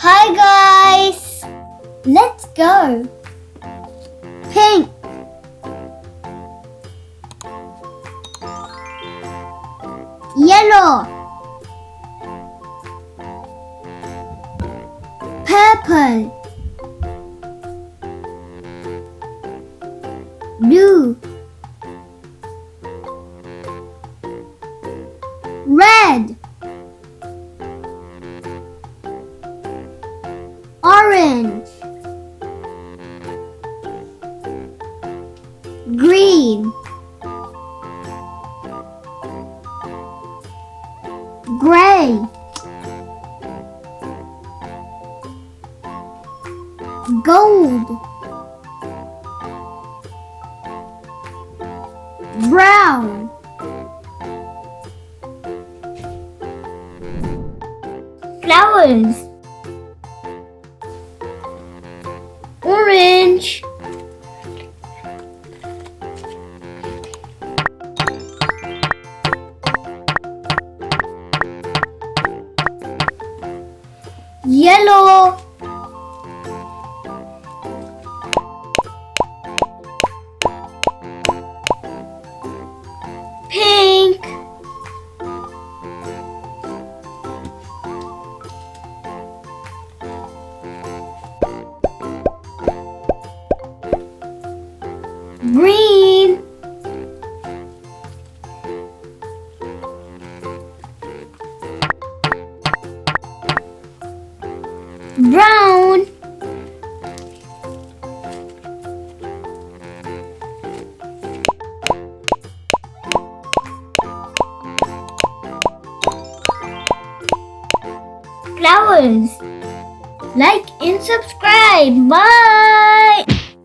Hi guys! Let's go! Pink, yellow, purple, blue, red, orange, green, gray, gold, brown, flowers, orange, yellow, pink, green, brown, flowers. Like and subscribe. Bye!